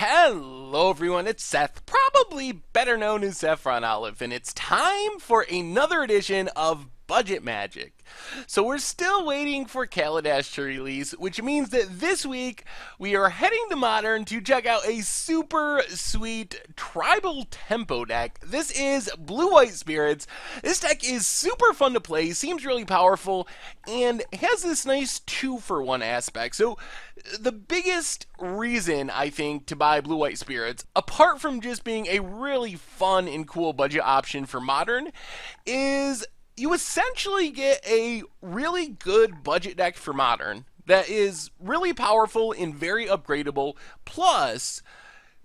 Hello everyone, it's Seth, probably better known as Saffron Olive, and it's time for another edition of Budget Magic. So we're still waiting for Kaladesh to release, which means that this week we are heading to Modern to check out a super sweet tribal tempo deck. This is Blue-White Spirits. This deck is super fun to play, seems really powerful, and has this nice 2-for-1 aspect. So the biggest reason, I think, to buy Blue-White Spirits, apart from just being a really fun and cool budget option for Modern, is you essentially get a really good budget deck for Modern that is really powerful and very upgradable. Plus,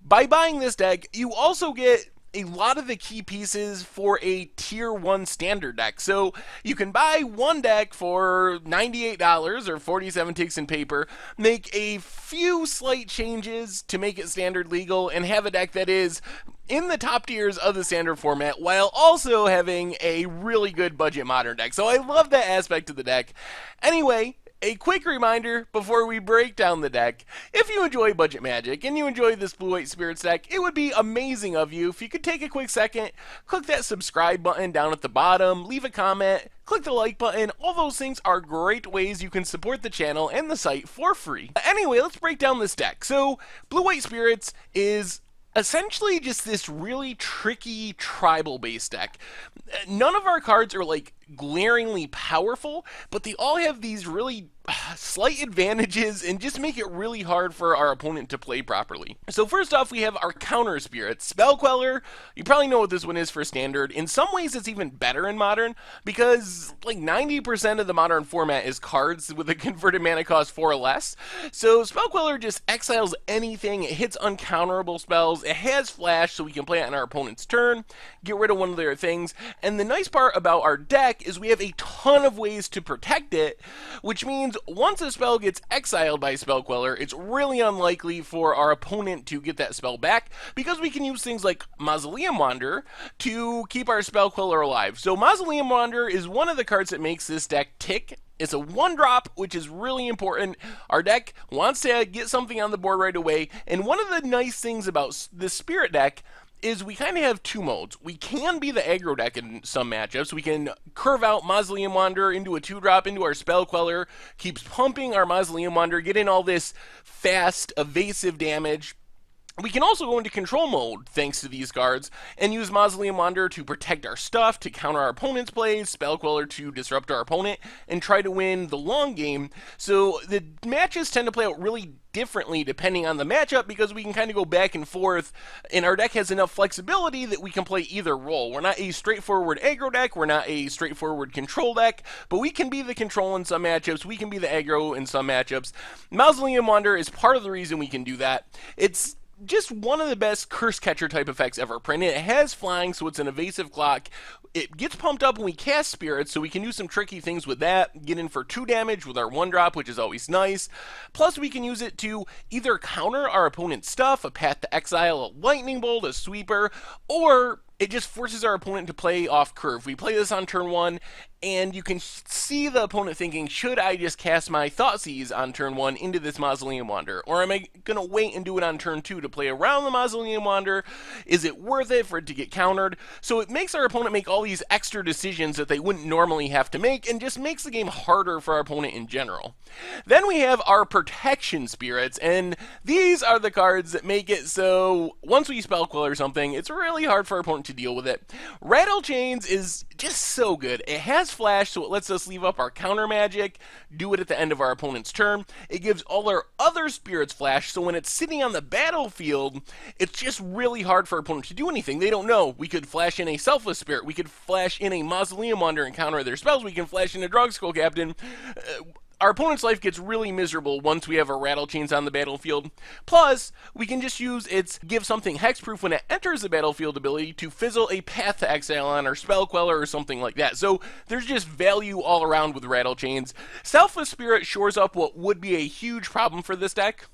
by buying this deck, you also get a lot of the key pieces for a tier 1 standard deck. So you can buy one deck for $98 or 47 ticks in paper, make a few slight changes to make it standard legal, and have a deck that is in the top tiers of the standard format while also having a really good budget Modern deck. So I love that aspect of the deck. Anyway, a quick reminder before we break down the deck: if you enjoy Budget Magic and you enjoy this Blue-White Spirits deck, it would be amazing of you if you could take a quick second, click that subscribe button down at the bottom, leave a comment, click the like button. All those things are great ways you can support the channel and the site for free. Anyway, let's break down this deck. So Blue-White Spirits is essentially just this really tricky tribal-based deck. None of our cards are like glaringly powerful, but they all have these really slight advantages and just make it really hard for our opponent to play properly. So first off, we have our counter spirits. Spell Queller, you probably know what this one is for standard. In some ways it's even better in Modern because like 90% of the Modern format is cards with a converted mana cost 4 or less. So Spell Queller just exiles anything, it hits uncounterable spells, it has flash so we can play it on our opponent's turn, get rid of one of their things, and the nice part about our deck is we have a ton of ways to protect it, which means once a spell gets exiled by Spell Queller, it's really unlikely for our opponent to get that spell back because we can use things like Mausoleum Wanderer to keep our Spell Queller alive. So Mausoleum Wanderer is one of the cards that makes this deck tick. It's a 1-drop, which is really important. Our deck wants to get something on the board right away, and one of the nice things about this Spirit deck is we kind of have two modes. We can be the aggro deck in some matchups. We can curve out Mausoleum Wanderer into a 2-drop into our Spell Queller, keeps pumping our Mausoleum Wanderer, getting all this fast, evasive damage. We can also go into control mode thanks to these cards and use Mausoleum Wanderer to protect our stuff, to counter our opponent's plays, Spell Queller to disrupt our opponent, and try to win the long game. So the matches tend to play out really differently depending on the matchup because we can kind of go back and forth, and our deck has enough flexibility that we can play either role. We're not a straightforward aggro deck, we're not a straightforward control deck, but we can be the control in some matchups, we can be the aggro in some matchups. Mausoleum Wanderer is part of the reason we can do that. It's just one of the best curse catcher type effects ever printed. It has flying, so it's an evasive clock. It gets pumped up when we cast spirits, so we can do some tricky things with that. Get in for 2 damage with our 1-drop, which is always nice. Plus, we can use it to either counter our opponent's stuff, a Path to Exile, a Lightning Bolt, a Sweeper, or it just forces our opponent to play off curve. We play this on turn 1, and you can see the opponent thinking, should I just cast my Thoughtseize on turn 1 into this Mausoleum Wanderer? Or am I going to wait and do it on turn 2 to play around the Mausoleum Wanderer? Is it worth it for it to get countered? So it makes our opponent make all these extra decisions that they wouldn't normally have to make, and just makes the game harder for our opponent in general. Then we have our Protection Spirits, and these are the cards that make it so once we Spell Queller something, it's really hard for our opponent to deal with it. Rattle Chains is just so good. It has flash, so it lets us leave up our counter magic, do it at the end of our opponent's turn. It gives all our other spirits flash, so when it's sitting on the battlefield, it's just really hard for our opponent to do anything. They don't know. We could flash in a Selfless Spirit, we could flash in a Mausoleum Wanderer and counter their spells, we can flash in a Drogskrull Captain. Our opponent's life gets really miserable once we have our Rattle Chains on the battlefield. Plus, we can just use its Give Something Hexproof when it enters the battlefield ability to fizzle a Path to Exile on our Spell Queller or something like that. So there's just value all around with Rattle Chains. Selfless Spirit shores up what would be a huge problem for this deck,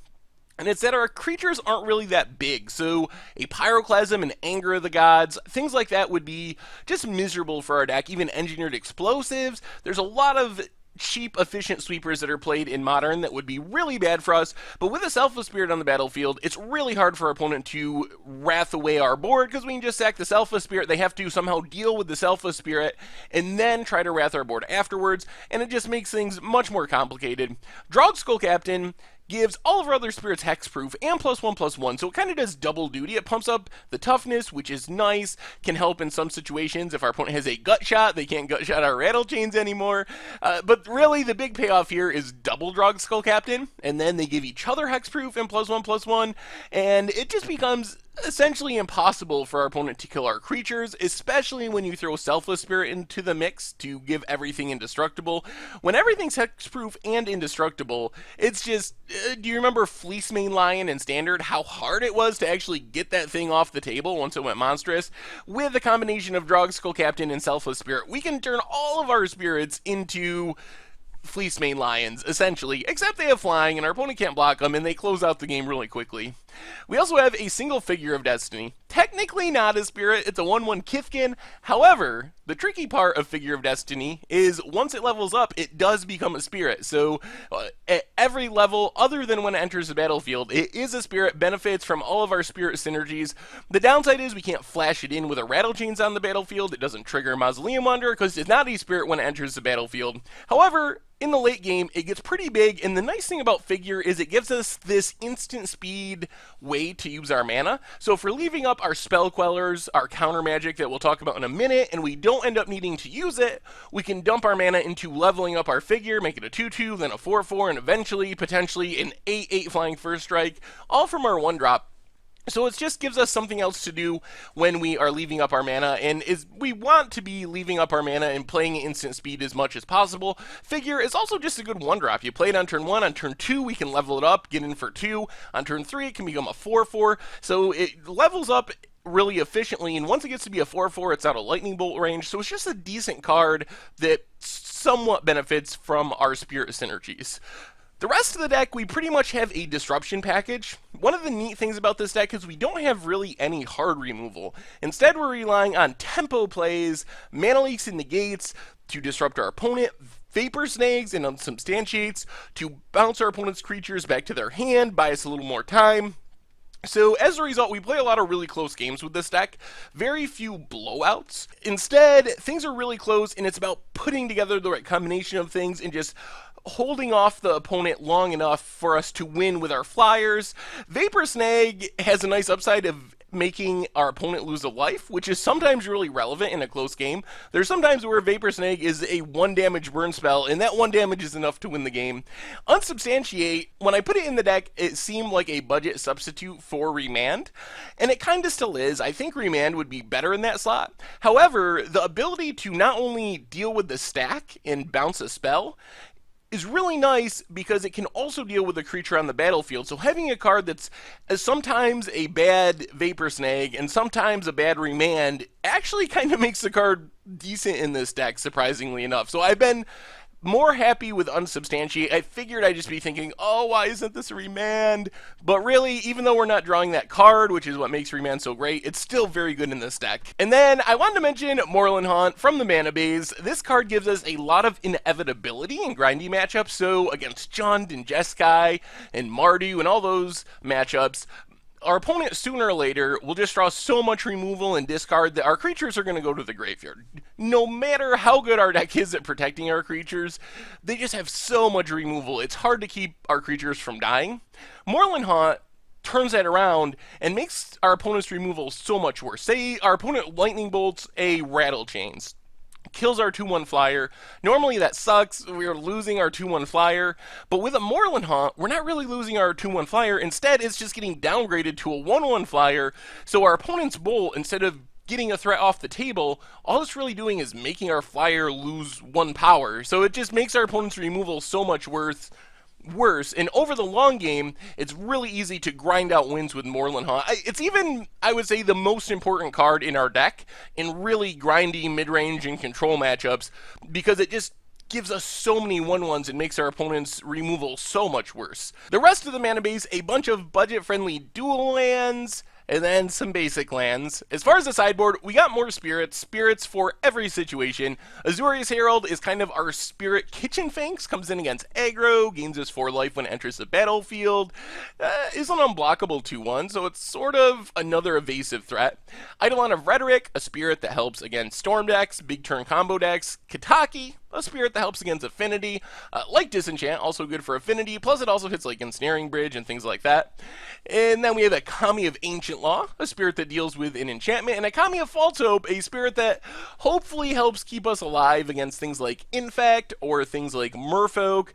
and it's that our creatures aren't really that big, so a Pyroclasm and Anger of the Gods, things like that would be just miserable for our deck. Even Engineered Explosives, there's a lot of cheap, efficient sweepers that are played in Modern that would be really bad for us, but with a Selfless Spirit on the battlefield, it's really hard for our opponent to wrath away our board, because we can just sack the Selfless Spirit. They have to somehow deal with the Selfless Spirit and then try to wrath our board afterwards, and it just makes things much more complicated. Drog Skull Captain gives all of our other spirits hexproof and +1/+1, so it kind of does double duty. It pumps up the toughness, which is nice, can help in some situations. If our opponent has a gut shot, they can't gut shot our rattle chains anymore. But really, the big payoff here is double Drog Skull Captain, and then they give each other hexproof and +1/+1, and it just becomes essentially impossible for our opponent to kill our creatures, especially when you throw Selfless Spirit into the mix to give everything indestructible. When everything's hexproof and indestructible, it's just, do you remember Fleecemane Lion in Standard? How hard it was to actually get that thing off the table once it went monstrous? With the combination of Drog Skull Captain and Selfless Spirit, we can turn all of our spirits into Fleecemane Lions, essentially, except they have flying and our opponent can't block them, and they close out the game really quickly. We also have a single Figure of Destiny. Technically not a spirit, it's a 1/1 Kithkin. However, the tricky part of Figure of Destiny is once it levels up, it does become a spirit. So at every level, other than when it enters the battlefield, it is a spirit, benefits from all of our spirit synergies. The downside is we can't flash it in with a Rattle Chains on the battlefield. It doesn't trigger Mausoleum Wanderer because it's not a spirit when it enters the battlefield. However, in the late game, it gets pretty big, and the nice thing about Figure is it gives us this instant speed way to use our mana. So if we're leaving up our Spell Quellers, our counter magic that we'll talk about in a minute, and we don't end up needing to use it, we can dump our mana into leveling up our Figure, make it a 2/2, then a 4/4, and eventually, potentially, an 8/8 flying first strike, all from our 1-drop. So it just gives us something else to do when we are leaving up our mana, and we want to be leaving up our mana and playing instant speed as much as possible. Figure is also just a good 1-drop. You play it on turn 1, on turn 2 we can level it up, get in for 2, on turn 3 it can become a 4/4, so it levels up really efficiently, and once it gets to be a 4/4 it's out of lightning bolt range, so it's just a decent card that somewhat benefits from our spirit synergies. The rest of the deck, we pretty much have a disruption package. One of the neat things about this deck is we don't have really any hard removal. Instead, we're relying on tempo plays, mana leaks and negates to disrupt our opponent, Vapor Snags and Unsubstantiates to bounce our opponent's creatures back to their hand, buy us a little more time. So as a result, we play a lot of really close games with this deck, very few blowouts. Instead, things are really close, and it's about putting together the right combination of things and just holding off the opponent long enough for us to win with our flyers. Vapor Snag has a nice upside of making our opponent lose a life, which is sometimes really relevant in a close game. There's sometimes where Vapor Snag is a 1 damage burn spell, and that 1 damage is enough to win the game. Unsubstantiate, when I put it in the deck, it seemed like a budget substitute for Remand, and it kind of still is. I think Remand would be better in that slot. However, the ability to not only deal with the stack and bounce a spell is really nice because it can also deal with a creature on the battlefield. So having a card that's sometimes a bad Vapor Snag and sometimes a bad Remand actually kind of makes the card decent in this deck, surprisingly enough. So I've been more happy with Unsubstantiate. I figured I'd just be thinking, oh, why isn't this a Remand? But really, even though we're not drawing that card, which is what makes Remand so great, it's still very good in this deck. And then I wanted to mention Marlin Hunt from the Mana Bays. This card gives us a lot of inevitability in grindy matchups, so against Jund and Jeskai and Mardu and all those matchups, our opponent sooner or later will just draw so much removal and discard that our creatures are going to go to the graveyard. No matter how good our deck is at protecting our creatures, they just have so much removal. It's hard to keep our creatures from dying. Marlin Hunt turns that around and makes our opponent's removal so much worse. Say our opponent lightning bolts a Rattle Chains, kills our 2/1 flyer. Normally that sucks, we're losing our 2/1 flyer, but with a Marlin Hunt, we're not really losing our 2/1 flyer. Instead, it's just getting downgraded to a 1/1 flyer, so our opponent's bolt, instead of getting a threat off the table, all it's really doing is making our flyer lose 1 power, so it just makes our opponent's removal so much worse. And over the long game, it's really easy to grind out wins with Marlin Hunt. It's even, I would say, the most important card in our deck in really grindy mid-range and control matchups because it just gives us so many 1/1s and makes our opponent's removal so much worse. The rest of the mana base, a bunch of budget-friendly dual lands, and then some basic lands. As far as the sideboard, we got more spirits. Spirits for every situation. Azorius Herald is kind of our spirit kitchen finks. Comes in against aggro, gains us 4 life when it enters the battlefield. Is an unblockable 2/1, so it's sort of another evasive threat. Eidolon of Rhetoric, a spirit that helps against storm decks, big turn combo decks. Kataki, a spirit that helps against affinity, like Disenchant, also good for affinity, plus it also hits like Ensnaring Bridge and things like that. And then we have a Kami of Ancient Law, a spirit that deals with an enchantment, and a Kami of False Hope, a spirit that hopefully helps keep us alive against things like Infect or things like Merfolk.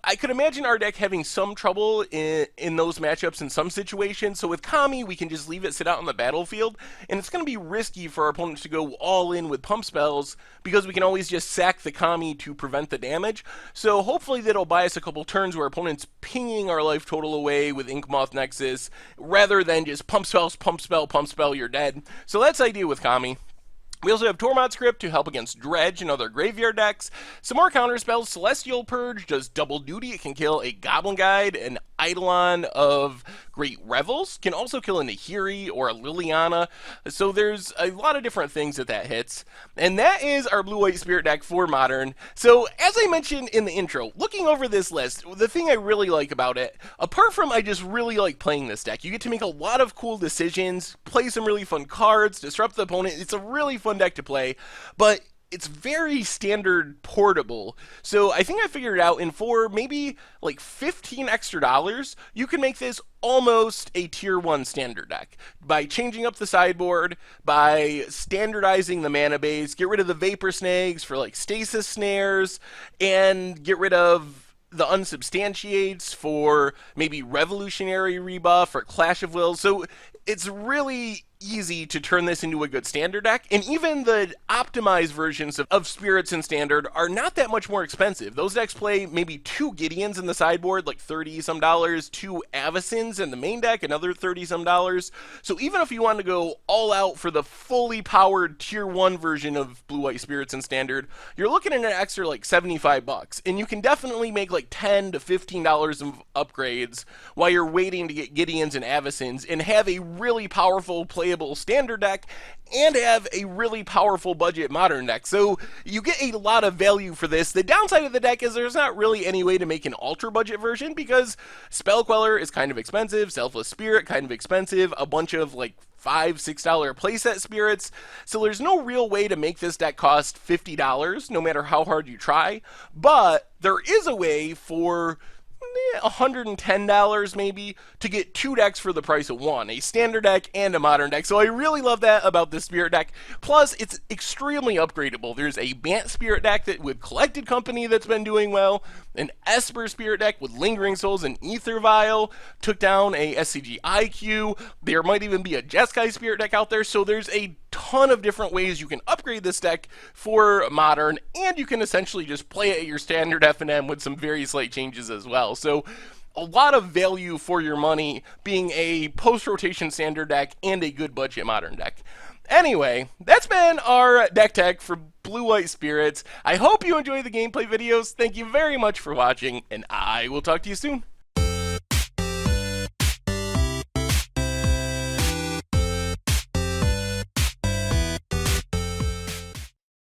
I could imagine our deck having some trouble in those matchups in some situations, so with Kami, we can just leave it sit out on the battlefield, and it's going to be risky for our opponents to go all in with pump spells, because we can always just sack the Kami to prevent the damage. So hopefully that'll buy us a couple turns where opponents pinging our life total away with Inkmoth Nexus, rather than just pump spells, pump spell, you're dead. So that's the idea with Kami. We also have Tormod Script to help against Dredge and other graveyard decks. Some more counter spells. Celestial Purge does double duty. It can kill a Goblin Guide, an Eidolon of Great Revels. Can also kill a Nahiri or a Liliana. So there's a lot of different things that hits. And that is our Blue-White Spirit deck for Modern. So as I mentioned in the intro, looking over this list, the thing I really like about it, apart from I just really like playing this deck, you get to make a lot of cool decisions, play some really fun cards, disrupt the opponent. It's a really fun deck to play, but it's very standard portable. So I think I figured it out, and for maybe like $15 extra, you can make this almost a tier 1 standard deck by changing up the sideboard, by standardizing the mana base, get rid of the Vapor Snags for like stasis snares, and get rid of the unsubstantiates for maybe revolutionary rebuff or Clash of Wills. So it's really easy to turn this into a good standard deck, and even the optimized versions of spirits in standard are not that much more expensive. Those decks play maybe 2 Gideons in the sideboard, like $30 some, 2 Avacins in the main deck, another $30 some. So even if you want to go all out for the fully powered tier 1 version of Blue-White Spirits in standard, you're looking at an extra like $75, and you can definitely make like $10 to $15 of upgrades while you're waiting to get Gideons and Avacins and have a really powerful playable standard deck and have a really powerful budget modern deck. So you get a lot of value for this. The downside of the deck is there's not really any way to make an ultra budget version, because Spell Queller is kind of expensive, Selfless Spirit kind of expensive, a bunch of like $5, $6 playset spirits. So there's no real way to make this deck cost $50, no matter how hard you try. But there is a way for $110 maybe to get 2 decks for the price of 1, a standard deck and a modern deck. So I really love that about this spirit deck. Plus, it's extremely upgradable. There's a Bant spirit deck that with Collected Company that's been doing well, an Esper spirit deck with Lingering Souls and Ether Vial, took down a SCG IQ. There might even be a Jeskai spirit deck out there. So there's a ton of different ways you can upgrade this deck for modern, and you can essentially just play it at your standard FNM with some very slight changes as well. So a lot of value for your money being a post-rotation standard deck and a good budget modern deck. Anyway, that's been our deck tech for Blue-White Spirits. I hope you enjoy the gameplay videos. Thank you very much for watching, and I will talk to you soon.